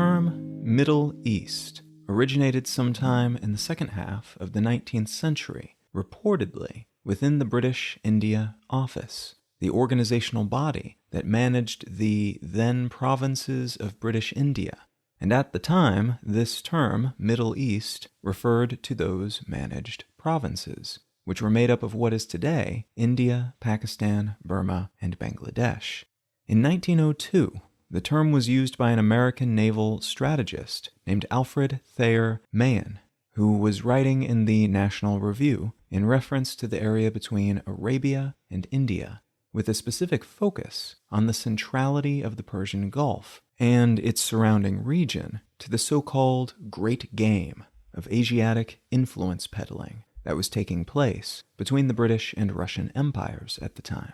term Middle East originated sometime in the second half of the 19th century, reportedly within the British India Office, the organizational body that managed the then provinces of British India. And at the time, this term, Middle East, referred to those managed provinces, which were made up of what is today India, Pakistan, Burma, and Bangladesh. In 1902, the term was used by an American naval strategist named Alfred Thayer Mahan, who was writing in the National Review in reference to the area between Arabia and India, with a specific focus on the centrality of the Persian Gulf and its surrounding region to the so-called Great Game of Asiatic influence peddling that was taking place between the British and Russian empires at the time.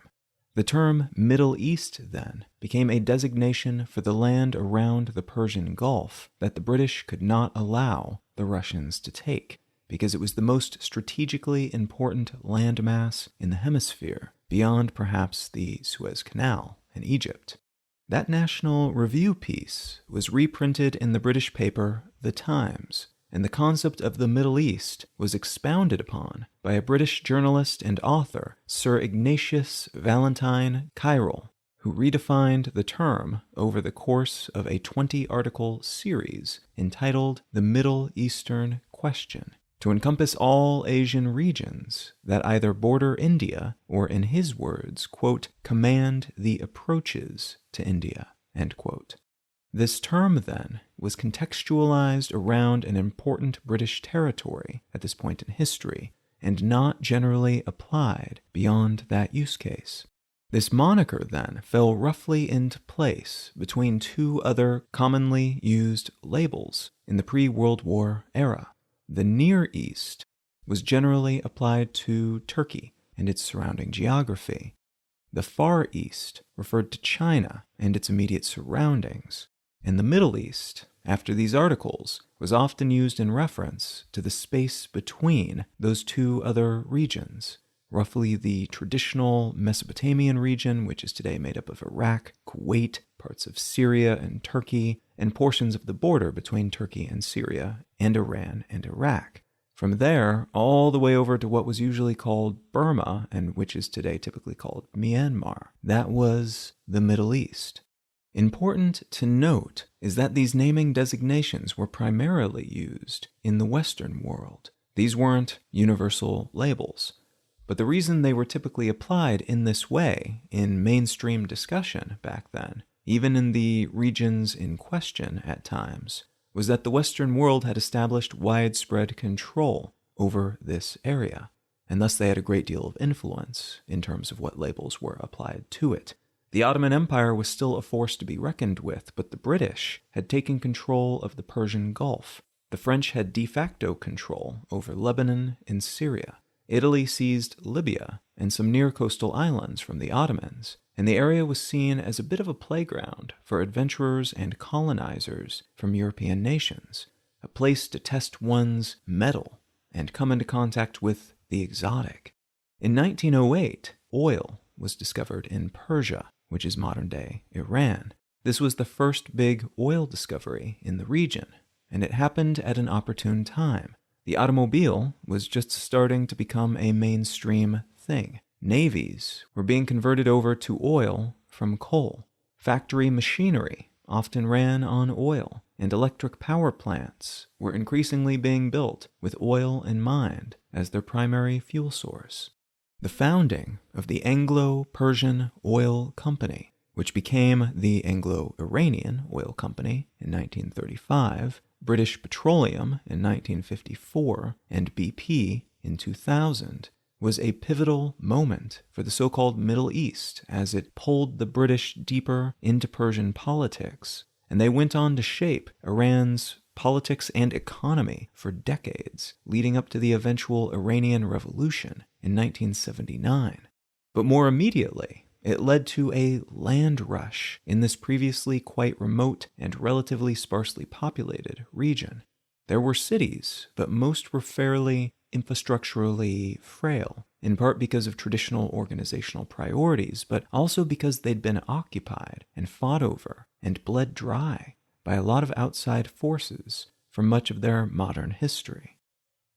The term Middle East, then, became a designation for the land around the Persian Gulf that the British could not allow the Russians to take, because it was the most strategically important landmass in the hemisphere, beyond perhaps the Suez Canal in Egypt. That National Review piece was reprinted in the British paper The Times, and the concept of the Middle East was expounded upon by a British journalist and author, Sir Ignatius Valentine Kyrle, who redefined the term over the course of a 20-article series entitled The Middle Eastern Question, to encompass all Asian regions that either border India or, in his words, quote, command the approaches to India, end quote. This term, then, was contextualized around an important British territory at this point in history, and not generally applied beyond that use case. This moniker, then, fell roughly into place between two other commonly used labels in the pre-World War era. The Near East was generally applied to Turkey and its surrounding geography. The Far East referred to China and its immediate surroundings. And the Middle East, after these articles, was often used in reference to the space between those two other regions, roughly the traditional Mesopotamian region, which is today made up of Iraq, Kuwait, parts of Syria and Turkey, and portions of the border between Turkey and Syria, and Iran and Iraq. From there, all the way over to what was usually called Burma, and which is today typically called Myanmar. That was the Middle East. Important to note is that these naming designations were primarily used in the Western world. These weren't universal labels. But the reason they were typically applied in this way in mainstream discussion back then, even in the regions in question at times, was that the Western world had established widespread control over this area, and thus they had a great deal of influence in terms of what labels were applied to it. The Ottoman Empire was still a force to be reckoned with, but the British had taken control of the Persian Gulf. The French had de facto control over Lebanon and Syria. Italy seized Libya and some near-coastal islands from the Ottomans, and the area was seen as a bit of a playground for adventurers and colonizers from European nations, a place to test one's mettle and come into contact with the exotic. In 1908, oil was discovered in Persia, which is modern-day Iran. This was the first big oil discovery in the region, and it happened at an opportune time. The automobile was just starting to become a mainstream thing. Navies were being converted over to oil from coal. Factory machinery often ran on oil, and electric power plants were increasingly being built with oil in mind as their primary fuel source. The founding of the Anglo-Persian Oil Company, which became the Anglo-Iranian Oil Company in 1935, British Petroleum in 1954, and BP in 2000, was a pivotal moment for the so-called Middle East as it pulled the British deeper into Persian politics, and they went on to shape Iran's politics and economy for decades, leading up to the eventual Iranian Revolution in 1979. But more immediately, it led to a land rush in this previously quite remote and relatively sparsely populated region. There were cities, but most were fairly infrastructurally frail, in part because of traditional organizational priorities, but also because they'd been occupied and fought over and bled dry by a lot of outside forces for much of their modern history.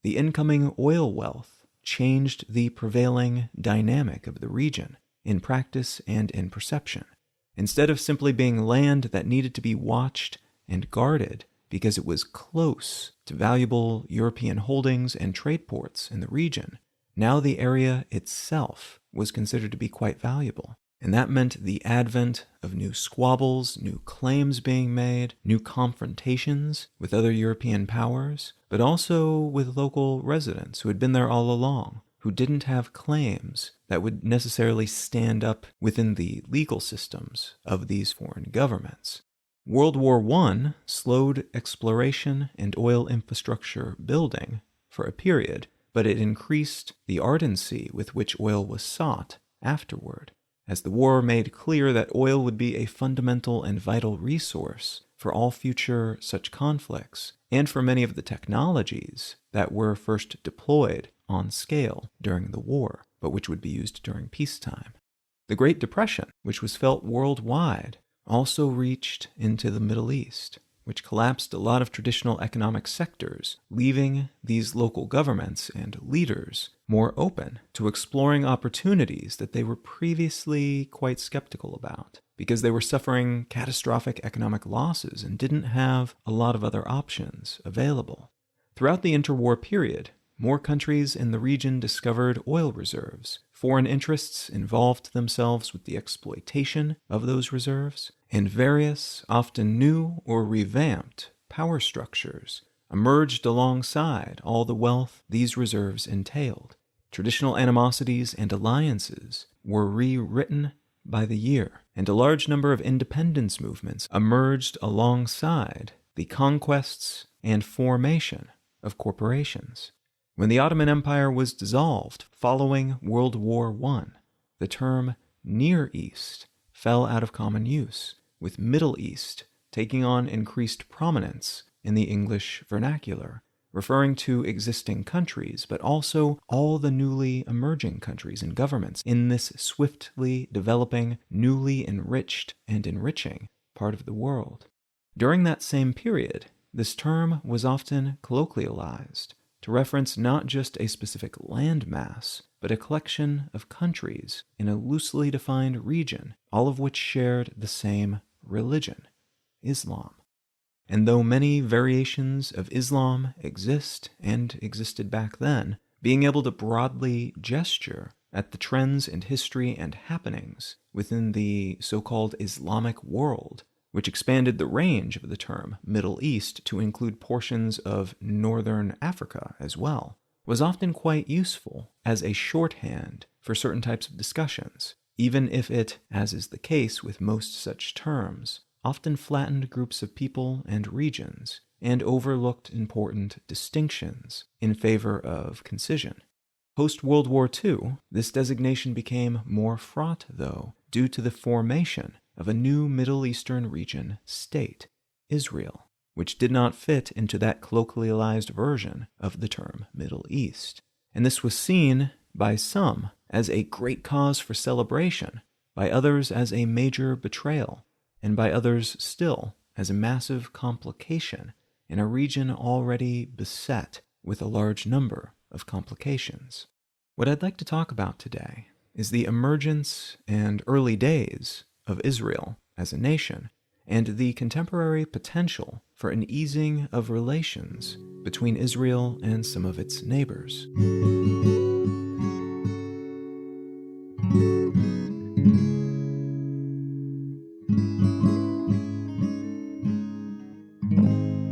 The incoming oil wealth changed the prevailing dynamic of the region in practice and in perception. Instead of simply being land that needed to be watched and guarded because it was close to valuable European holdings and trade ports in the region, now the area itself was considered to be quite valuable. And that meant the advent of new squabbles, new claims being made, new confrontations with other European powers, but also with local residents who had been there all along, who didn't have claims that would necessarily stand up within the legal systems of these foreign governments. World War I slowed exploration and oil infrastructure building for a period, but it increased the ardency with which oil was sought afterward, as the war made clear that oil would be a fundamental and vital resource for all future such conflicts, and for many of the technologies that were first deployed on scale during the war, but which would be used during peacetime. The Great Depression, which was felt worldwide, also reached into the Middle East, which collapsed a lot of traditional economic sectors, leaving these local governments and leaders more open to exploring opportunities that they were previously quite skeptical about, because they were suffering catastrophic economic losses and didn't have a lot of other options available. Throughout the interwar period, more countries in the region discovered oil reserves. Foreign interests involved themselves with the exploitation of those reserves, and various, often new or revamped, power structures emerged alongside all the wealth these reserves entailed. Traditional animosities and alliances were rewritten by the year, and a large number of independence movements emerged alongside the conquests and formation of corporations. When the Ottoman Empire was dissolved following World War I, the term Near East fell out of common use, with Middle East taking on increased prominence in the English vernacular, referring to existing countries, but also all the newly emerging countries and governments in this swiftly developing, newly enriched and enriching part of the world. During that same period, this term was often colloquialized to reference not just a specific landmass, but a collection of countries in a loosely defined region, all of which shared the same religion, Islam. And though many variations of Islam exist and existed back then, being able to broadly gesture at the trends and history and happenings within the so-called Islamic world, which expanded the range of the term Middle East to include portions of northern Africa as well, was often quite useful as a shorthand for certain types of discussions, even if it, as is the case with most such terms, often flattened groups of people and regions and overlooked important distinctions in favor of concision. Post-World War II, this designation became more fraught, though, due to the formation of a new Middle Eastern region state, Israel, which did not fit into that colloquialized version of the term Middle East. And this was seen by some as a great cause for celebration, by others as a major betrayal, and by others still as a massive complication in a region already beset with a large number of complications. What I'd like to talk about today is the emergence and early days of Israel as a nation, and the contemporary potential for an easing of relations between Israel and some of its neighbors.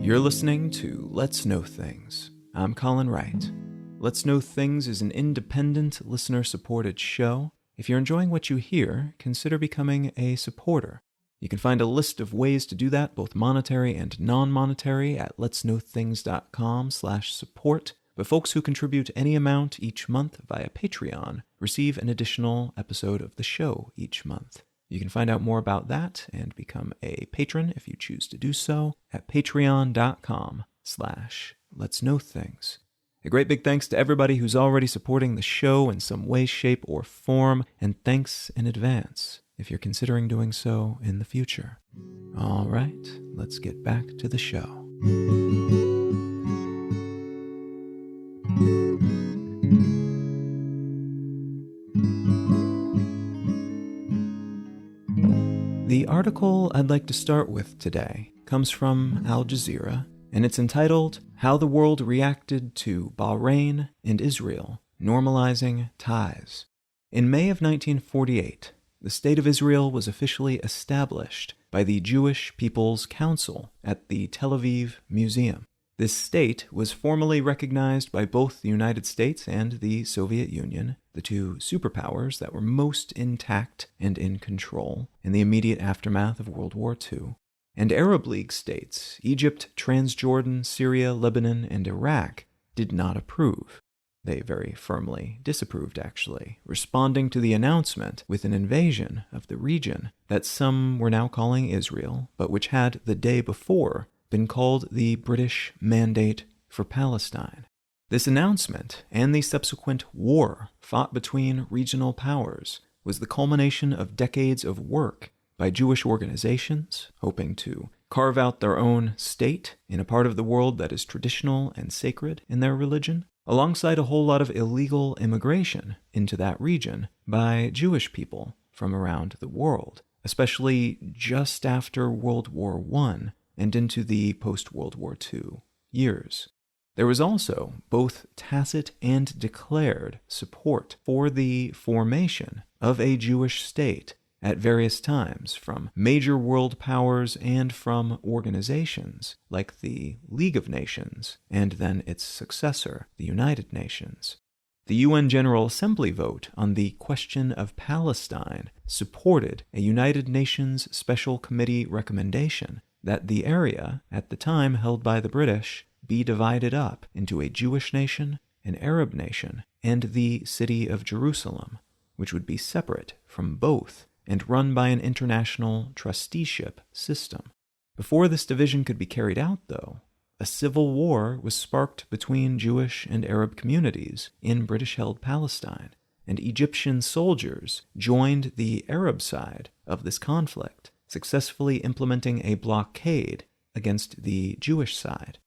You're listening to Let's Know Things. I'm Colin Wright. Let's Know Things is an independent, listener-supported show. If you're enjoying what you hear, consider becoming a supporter. You can find a list of ways to do that, both monetary and non-monetary, at letsknowthings.com/support. But folks who contribute any amount each month via Patreon receive an additional episode of the show each month. You can find out more about that and become a patron if you choose to do so at patreon.com/letsknowthings. A great big thanks to everybody who's already supporting the show in some way, shape, or form, and thanks in advance if you're considering doing so in the future. All right, let's get back to the show. The article I'd like to start with today comes from Al Jazeera, and it's entitled, How the World Reacted to Bahrain and Israel, Normalizing Ties. In May of 1948, the State of Israel was officially established by the Jewish People's Council at the Tel Aviv Museum. This state was formally recognized by both the United States and the Soviet Union, the two superpowers that were most intact and in control in the immediate aftermath of World War II. And Arab League states, Egypt, Transjordan, Syria, Lebanon, and Iraq, did not approve. They very firmly disapproved, actually, responding to the announcement with an invasion of the region that some were now calling Israel, but which had the day before been called the British Mandate for Palestine. This announcement and the subsequent war fought between regional powers was the culmination of decades of work by Jewish organizations hoping to carve out their own state in a part of the world that is traditional and sacred in their religion, alongside a whole lot of illegal immigration into that region by Jewish people from around the world, especially just after World War I and into the post-World War II years. There was also both tacit and declared support for the formation of a Jewish state at various times from major world powers and from organizations like the League of Nations and then its successor, the United Nations. The UN General Assembly vote on the question of Palestine supported a United Nations Special Committee recommendation that the area, at the time held by the British, be divided up into a Jewish nation, an Arab nation, and the city of Jerusalem, which would be separate from both and run by an international trusteeship system. Before this division could be carried out, though, a civil war was sparked between Jewish and Arab communities in British-held Palestine, and Egyptian soldiers joined the Arab side of this conflict, successfully implementing a blockade against the Jewish side.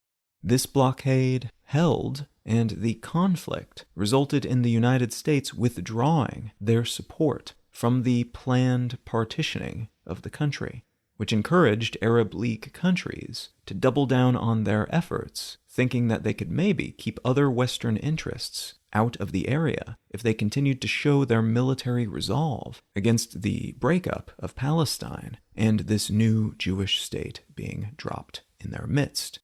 This blockade held, and the conflict resulted in the United States withdrawing their support from the planned partitioning of the country, which encouraged Arab League countries to double down on their efforts, thinking that they could maybe keep other Western interests out of the area if they continued to show their military resolve against the breakup of Palestine and this new Jewish state being dropped in their midst.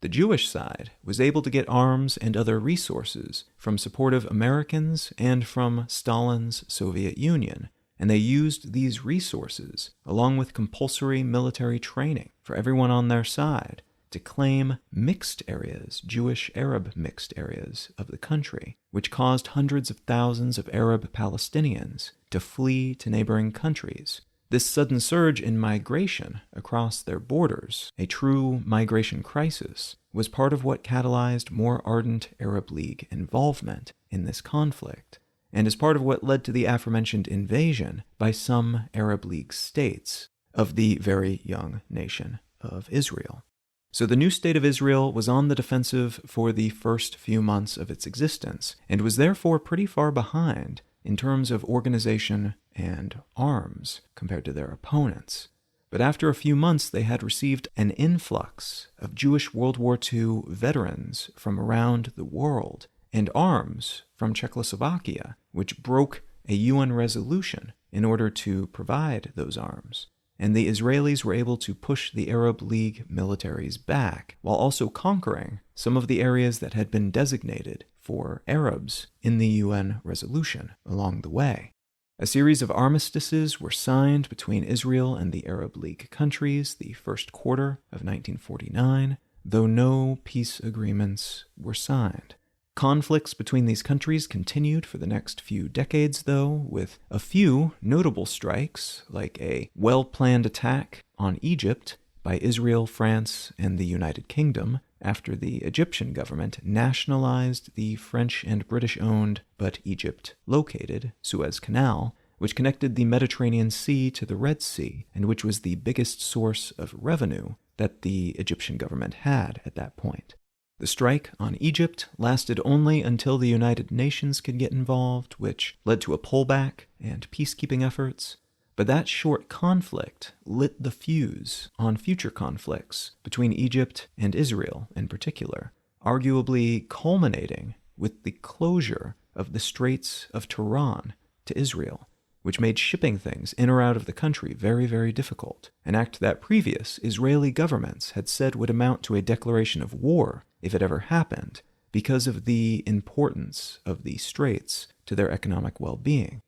The Jewish side was able to get arms and other resources from supportive Americans and from Stalin's Soviet Union, and they used these resources, along with compulsory military training for everyone on their side, to claim mixed areas, Jewish-Arab mixed areas of the country, which caused hundreds of thousands of Arab Palestinians to flee to neighboring countries. This sudden surge in migration across their borders, a true migration crisis, was part of what catalyzed more ardent Arab League involvement in this conflict, and is part of what led to the aforementioned invasion by some Arab League states of the very young nation of Israel. So the new state of Israel was on the defensive for the first few months of its existence, and was therefore pretty far behind in terms of organization and arms compared to their opponents. But after a few months, they had received an influx of Jewish World War II veterans from around the world, and arms from Czechoslovakia, which broke a UN resolution in order to provide those arms. And the Israelis were able to push the Arab League militaries back, while also conquering some of the areas that had been designated for Arabs in the UN resolution along the way. A series of armistices were signed between Israel and the Arab League countries the first quarter of 1949, though no peace agreements were signed. Conflicts between these countries continued for the next few decades, though, with a few notable strikes, like a well-planned attack on Egypt by Israel, France, and the United Kingdom, after the Egyptian government nationalized the French and British-owned, but Egypt-located, Suez Canal, which connected the Mediterranean Sea to the Red Sea, and which was the biggest source of revenue that the Egyptian government had at that point. The strike on Egypt lasted only until the United Nations could get involved, which led to a pullback and peacekeeping efforts. But that short conflict lit the fuse on future conflicts between Egypt and Israel in particular, arguably culminating with the closure of the Straits of Tiran to Israel, which made shipping things in or out of the country very, very difficult, an act that previous Israeli governments had said would amount to a declaration of war if it ever happened, because of the importance of the straits to their economic well-being.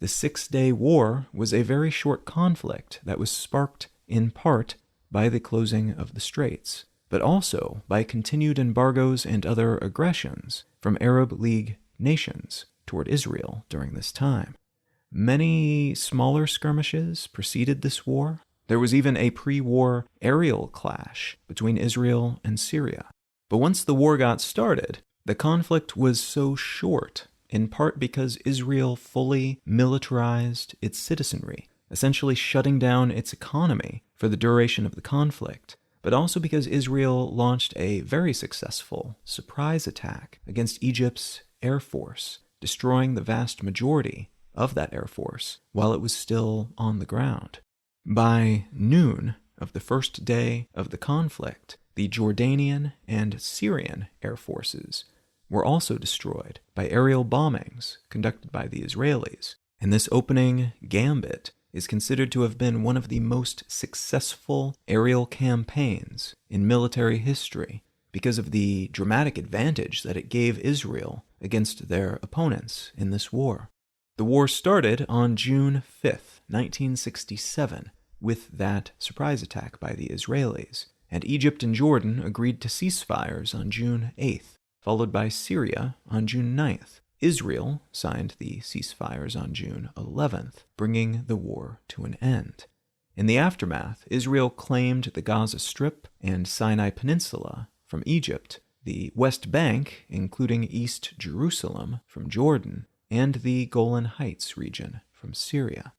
The 6-day war was a very short conflict that was sparked in part by the closing of the straits, but also by continued embargoes and other aggressions from Arab League nations toward Israel during this time. Many smaller skirmishes preceded this war. There was even a pre-war aerial clash between Israel and Syria. But once the war got started, the conflict was so short, in part because Israel fully militarized its citizenry, essentially shutting down its economy for the duration of the conflict, but also because Israel launched a very successful surprise attack against Egypt's air force, destroying the vast majority of that air force while it was still on the ground. By noon of the first day of the conflict, the Jordanian and Syrian air forces were also destroyed by aerial bombings conducted by the Israelis, and this opening gambit is considered to have been one of the most successful aerial campaigns in military history because of the dramatic advantage that it gave Israel against their opponents in this war. The war started on June 5th, 1967, with that surprise attack by the Israelis, and Egypt and Jordan agreed to ceasefires on June 8th, followed by Syria on June 9th. Israel signed the ceasefires on June 11th, bringing the war to an end. In the aftermath, Israel claimed the Gaza Strip and Sinai Peninsula from Egypt, the West Bank, including East Jerusalem, from Jordan, and the Golan Heights region from Syria.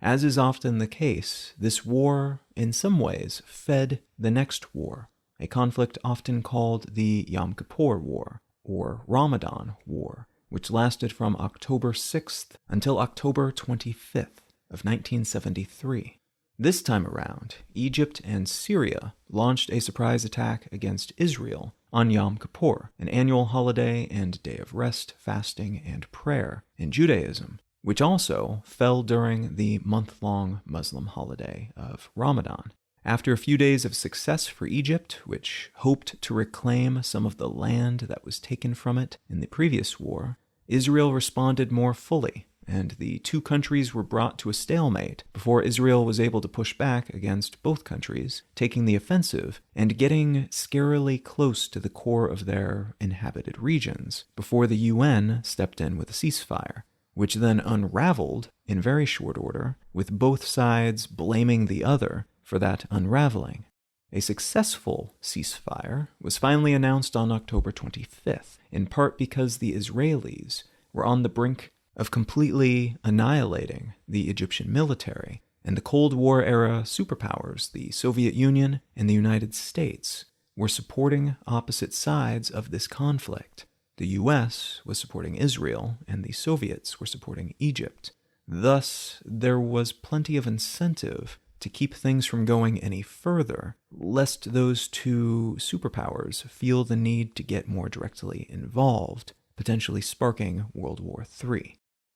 As is often the case, this war, in some ways, fed the next war, a conflict often called the Yom Kippur War, or Ramadan War, which lasted from October 6th until October 25th of 1973. This time around, Egypt and Syria launched a surprise attack against Israel on Yom Kippur, an annual holiday and day of rest, fasting, and prayer in Judaism, which also fell during the month-long Muslim holiday of Ramadan. After a few days of success for Egypt, which hoped to reclaim some of the land that was taken from it in the previous war, Israel responded more fully, and the two countries were brought to a stalemate before Israel was able to push back against both countries, taking the offensive and getting scarily close to the core of their inhabited regions before the UN stepped in with a ceasefire, which then unraveled in very short order, with both sides blaming the other for that unraveling. A successful ceasefire was finally announced on October 25th, in part because the Israelis were on the brink of completely annihilating the Egyptian military, and the Cold War-era superpowers, the Soviet Union and the United States, were supporting opposite sides of this conflict. The US was supporting Israel, and the Soviets were supporting Egypt. Thus, there was plenty of incentive to keep things from going any further, lest those two superpowers feel the need to get more directly involved, potentially sparking World War III.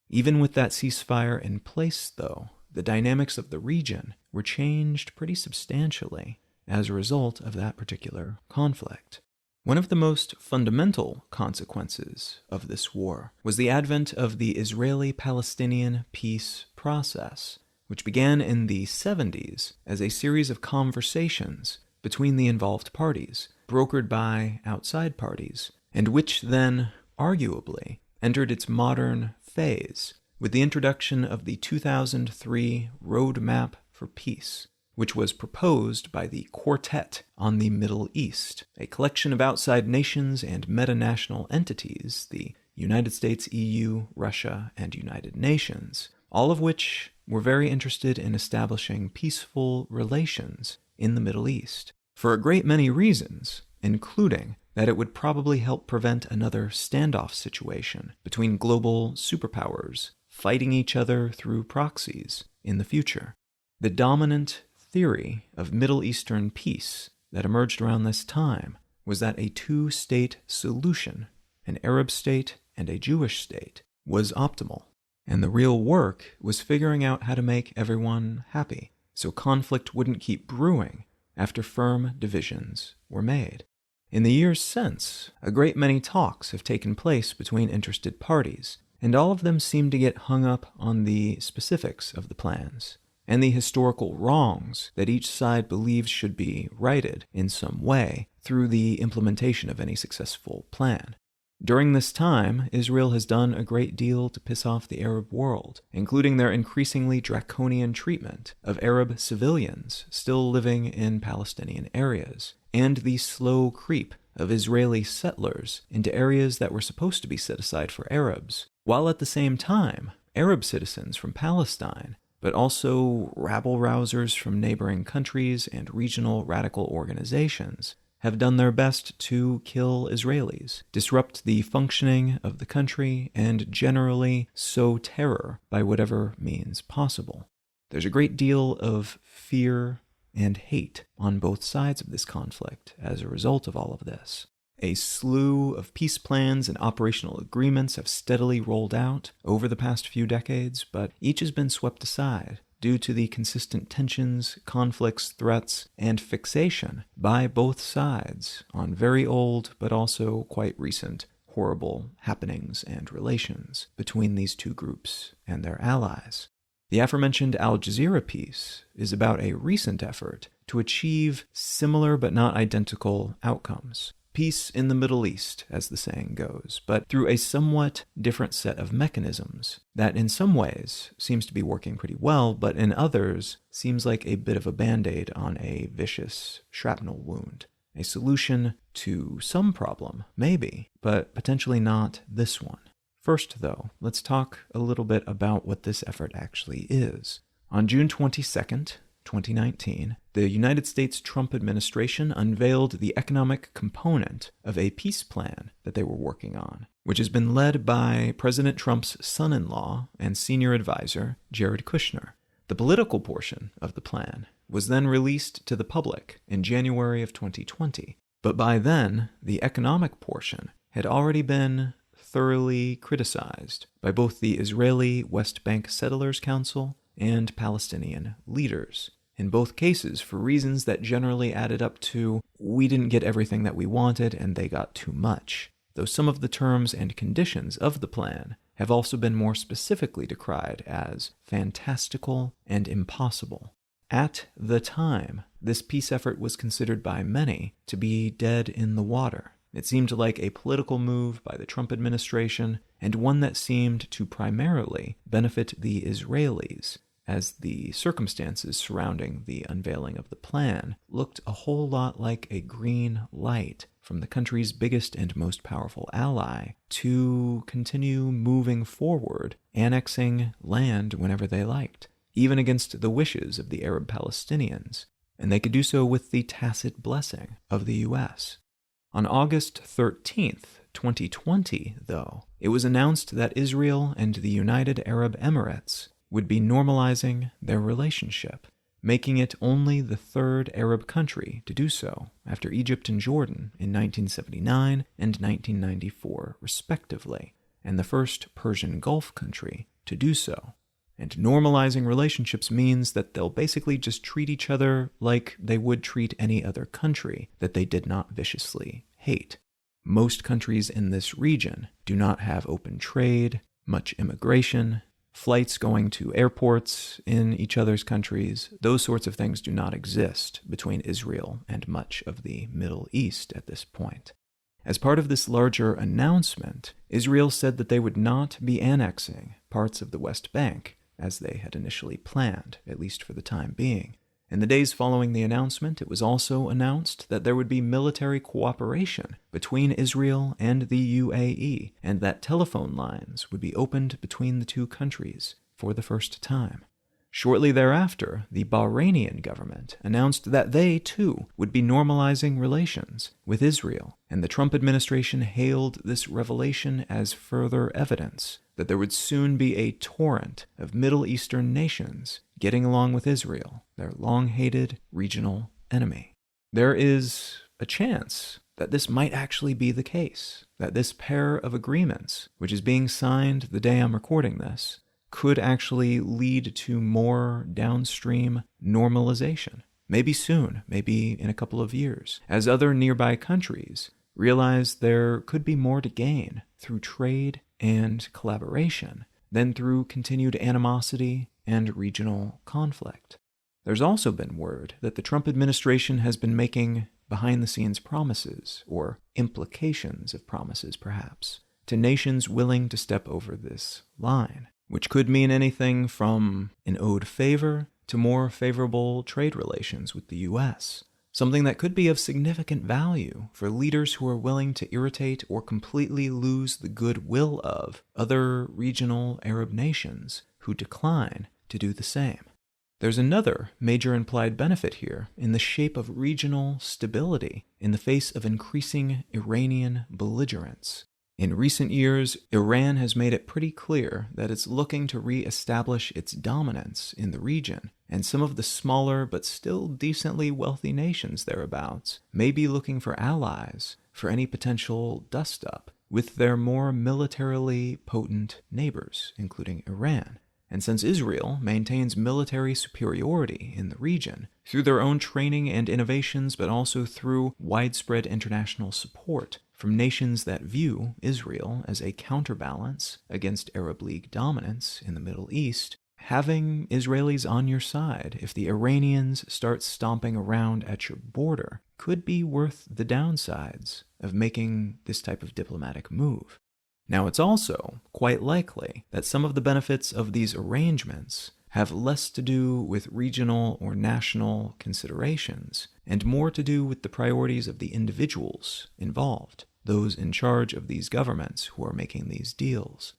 Even with that ceasefire in place, though, the dynamics of the region were changed pretty substantially as a result of that particular conflict. One of the most fundamental consequences of this war was the advent of the Israeli-Palestinian peace process, which began in the 70s as a series of conversations between the involved parties, brokered by outside parties, and which then, arguably, entered its modern phase with the introduction of the 2003 Roadmap for Peace, which was proposed by the Quartet on the Middle East, a collection of outside nations and metanational entities, the United States, EU, Russia, and United Nations, all of which were very interested in establishing peaceful relations in the Middle East, for a great many reasons, including that it would probably help prevent another standoff situation between global superpowers fighting each other through proxies in the future. The dominant theory of Middle Eastern peace that emerged around this time was that a two-state solution, an Arab state and a Jewish state, was optimal. And the real work was figuring out how to make everyone happy, so conflict wouldn't keep brewing after firm divisions were made. In the years since, a great many talks have taken place between interested parties, and all of them seem to get hung up on the specifics of the plans, and the historical wrongs that each side believes should be righted in some way through the implementation of any successful plan. During this time, Israel has done a great deal to piss off the Arab world, including their increasingly draconian treatment of Arab civilians still living in Palestinian areas, and the slow creep of Israeli settlers into areas that were supposed to be set aside for Arabs, while at the same time, Arab citizens from Palestine, but also rabble-rousers from neighboring countries and regional radical organizations, have done their best to kill Israelis, disrupt the functioning of the country, and generally sow terror by whatever means possible. There's a great deal of fear and hate on both sides of this conflict as a result of all of this. A slew of peace plans and operational agreements have steadily rolled out over the past few decades, but each has been swept aside due to the consistent tensions, conflicts, threats, and fixation by both sides on very old but also quite recent horrible happenings and relations between these two groups and their allies. The aforementioned Al Jazeera piece is about a recent effort to achieve similar but not identical outcomes. Peace in the Middle East, as the saying goes, but through a somewhat different set of mechanisms that in some ways seems to be working pretty well, but in others seems like a bit of a band-aid on a vicious shrapnel wound. A solution to some problem, maybe, but potentially not this one. First, though, let's talk a little bit about what this effort actually is. On June 22nd, 2019, the United States Trump administration unveiled the economic component of a peace plan that they were working on, which has been led by President Trump's son-in-law and senior advisor, Jared Kushner. The political portion of the plan was then released to the public in January of 2020, but by then, the economic portion had already been thoroughly criticized by both the Israeli West Bank Settlers Council and Palestinian leaders, in both cases for reasons that generally added up to, we didn't get everything that we wanted and they got too much, though some of the terms and conditions of the plan have also been more specifically decried as fantastical and impossible. At the time, this peace effort was considered by many to be dead in the water. It seemed like a political move by the Trump administration, and one that seemed to primarily benefit the Israelis, as the circumstances surrounding the unveiling of the plan looked a whole lot like a green light from the country's biggest and most powerful ally to continue moving forward, annexing land whenever they liked, even against the wishes of the Arab Palestinians, and they could do so with the tacit blessing of the U.S. On August 13th, 2020, though, it was announced that Israel and the United Arab Emirates would be normalizing their relationship, making it only the third Arab country to do so, after Egypt and Jordan in 1979 and 1994, respectively, and the first Persian Gulf country to do so. And normalizing relationships means that they'll basically just treat each other like they would treat any other country that they did not viciously hate. Most countries in this region do not have open trade, much immigration, flights going to airports in each other's countries. Those sorts of things do not exist between Israel and much of the Middle East at this point. As part of this larger announcement, Israel said that they would not be annexing parts of the West Bank, as they had initially planned, at least for the time being. In the days following the announcement, it was also announced that there would be military cooperation between Israel and the UAE, and that telephone lines would be opened between the two countries, for the first time. Shortly thereafter, the Bahrainian government announced that they, too, would be normalizing relations with Israel, and the Trump administration hailed this revelation as further evidence that there would soon be a torrent of Middle Eastern nations getting along with Israel, their long-hated regional enemy. There is a chance that this might actually be the case, that this pair of agreements, which is being signed the day I'm recording this, could actually lead to more downstream normalization. Maybe soon, maybe in a couple of years, as other nearby countries realize there could be more to gain through trade and collaboration than through continued animosity and regional conflict. There's also been word that the Trump administration has been making behind-the-scenes promises, or implications of promises perhaps, to nations willing to step over this line, which could mean anything from an owed favor to more favorable trade relations with the U.S., something that could be of significant value for leaders who are willing to irritate or completely lose the goodwill of other regional Arab nations who decline to do the same. There's another major implied benefit here in the shape of regional stability in the face of increasing Iranian belligerence. In recent years, Iran has made it pretty clear that it's looking to re-establish its dominance in the region, and some of the smaller but still decently wealthy nations thereabouts may be looking for allies for any potential dust-up with their more militarily potent neighbors, including Iran. And since Israel maintains military superiority in the region, through their own training and innovations, but also through widespread international support from nations that view Israel as a counterbalance against Arab League dominance in the Middle East, having Israelis on your side if the Iranians start stomping around at your border could be worth the downsides of making this type of diplomatic move. Now, it's also quite likely that some of the benefits of these arrangements have less to do with regional or national considerations and more to do with the priorities of the individuals involved, those in charge of these governments who are making these deals.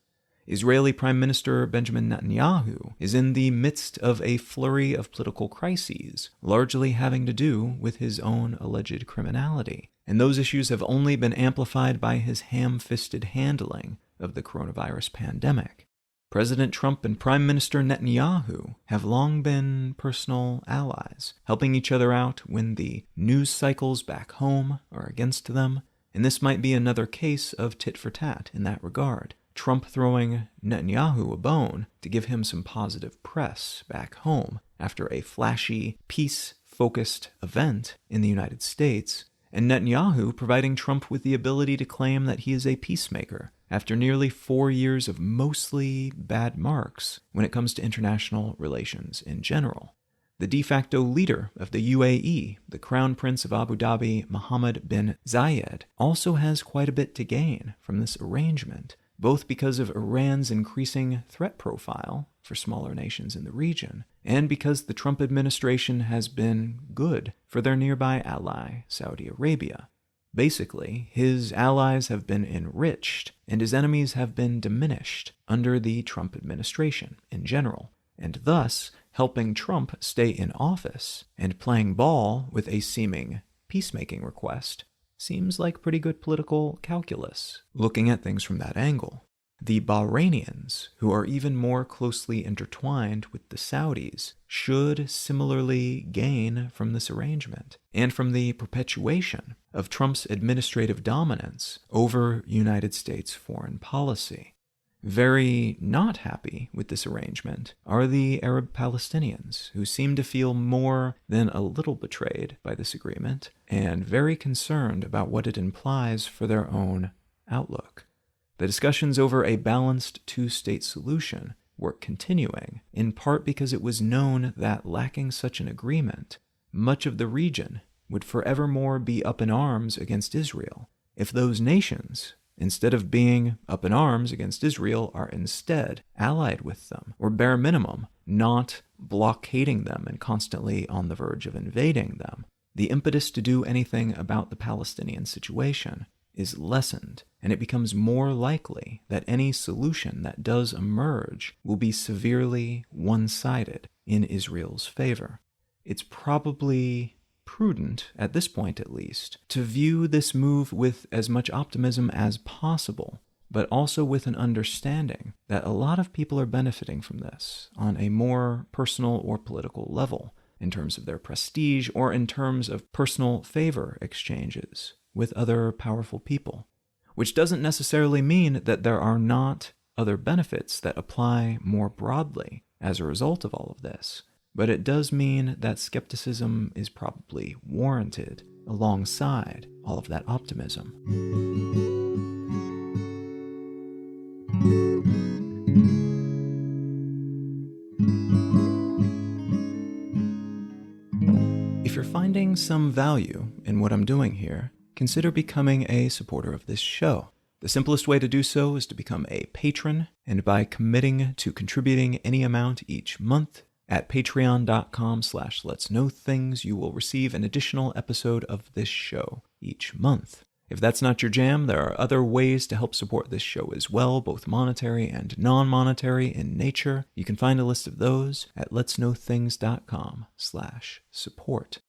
Israeli Prime Minister Benjamin Netanyahu is in the midst of a flurry of political crises, largely having to do with his own alleged criminality, and those issues have only been amplified by his ham-fisted handling of the coronavirus pandemic. President Trump and Prime Minister Netanyahu have long been personal allies, helping each other out when the news cycles back home are against them, and this might be another case of tit for tat in that regard. Trump throwing Netanyahu a bone to give him some positive press back home after a flashy, peace-focused event in the United States, and Netanyahu providing Trump with the ability to claim that he is a peacemaker after nearly 4 years of mostly bad marks when it comes to international relations in general. The de facto leader of the UAE, the Crown Prince of Abu Dhabi, Mohammed bin Zayed, also has quite a bit to gain from this arrangement, both because of Iran's increasing threat profile for smaller nations in the region, and because the Trump administration has been good for their nearby ally, Saudi Arabia. Basically, his allies have been enriched, and his enemies have been diminished under the Trump administration in general, and thus helping Trump stay in office and playing ball with a seeming peacemaking request seems like pretty good political calculus, looking at things from that angle. The Bahrainians, who are even more closely intertwined with the Saudis, should similarly gain from this arrangement, and from the perpetuation of Trump's administrative dominance over United States foreign policy. Very not happy with this arrangement are the Arab Palestinians, who seem to feel more than a little betrayed by this agreement, and very concerned about what it implies for their own outlook. The discussions over a balanced two-state solution were continuing, in part because it was known that lacking such an agreement, much of the region would forevermore be up in arms against Israel. If those nations, instead of being up in arms against Israel, are instead allied with them, or bare minimum, not blockading them and constantly on the verge of invading them, the impetus to do anything about the Palestinian situation is lessened, and it becomes more likely that any solution that does emerge will be severely one-sided in Israel's favor. It's probably prudent, at this point at least, to view this move with as much optimism as possible, but also with an understanding that a lot of people are benefiting from this on a more personal or political level, in terms of their prestige or in terms of personal favor exchanges with other powerful people, which doesn't necessarily mean that there are not other benefits that apply more broadly as a result of all of this, but it does mean that skepticism is probably warranted alongside all of that optimism. If you're finding some value in what I'm doing here, consider becoming a supporter of this show. The simplest way to do so is to become a patron, and by committing to contributing any amount each month at patreon.com/letsknowthings, you will receive an additional episode of this show each month. If that's not your jam, there are other ways to help support this show as well, both monetary and non-monetary in nature. You can find a list of those at letsknowthings.com/support.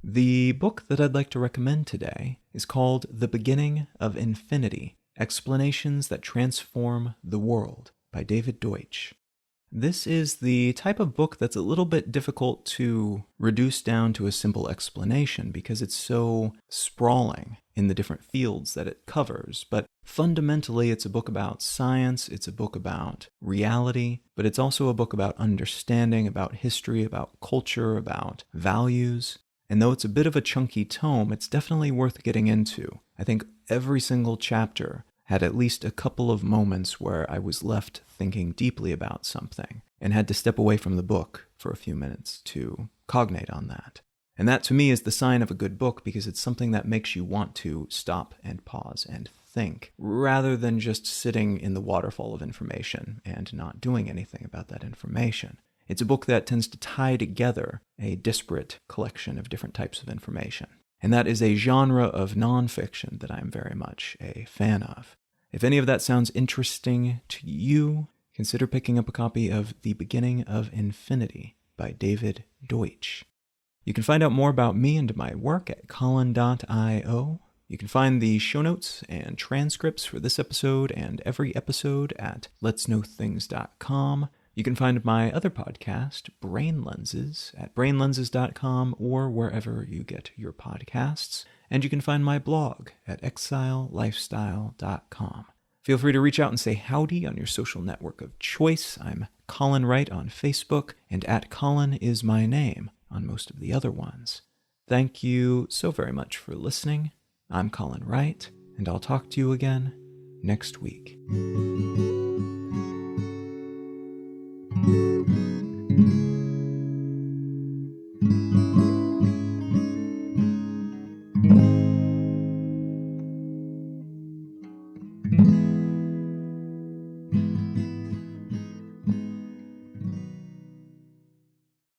The book that I'd like to recommend today is called The Beginning of Infinity: Explanations that Transform the World by David Deutsch. This is the type of book that's a little bit difficult to reduce down to a simple explanation because it's so sprawling in the different fields that it covers. But fundamentally, it's a book about science, it's a book about reality, but it's also a book about understanding, about history, about culture, about values. And though it's a bit of a chunky tome, it's definitely worth getting into. I think every single chapter had at least a couple of moments where I was left thinking deeply about something and had to step away from the book for a few minutes to cognate on that. And that to me is the sign of a good book because it's something that makes you want to stop and pause and think rather than just sitting in the waterfall of information and not doing anything about that information. It's a book that tends to tie together a disparate collection of different types of information. And that is a genre of nonfiction that I'm very much a fan of. If any of that sounds interesting to you, consider picking up a copy of The Beginning of Infinity by David Deutsch. You can find out more about me and my work at Colin.io. You can find the show notes and transcripts for this episode and every episode at letsknowthings.com. You can find my other podcast, Brain Lenses, at brainlenses.com or wherever you get your podcasts. And you can find my blog at exilelifestyle.com. Feel free to reach out and say howdy on your social network of choice. I'm Colin Wright on Facebook, and at Colin is my name on most of the other ones. Thank you so very much for listening. I'm Colin Wright, and I'll talk to you again next week.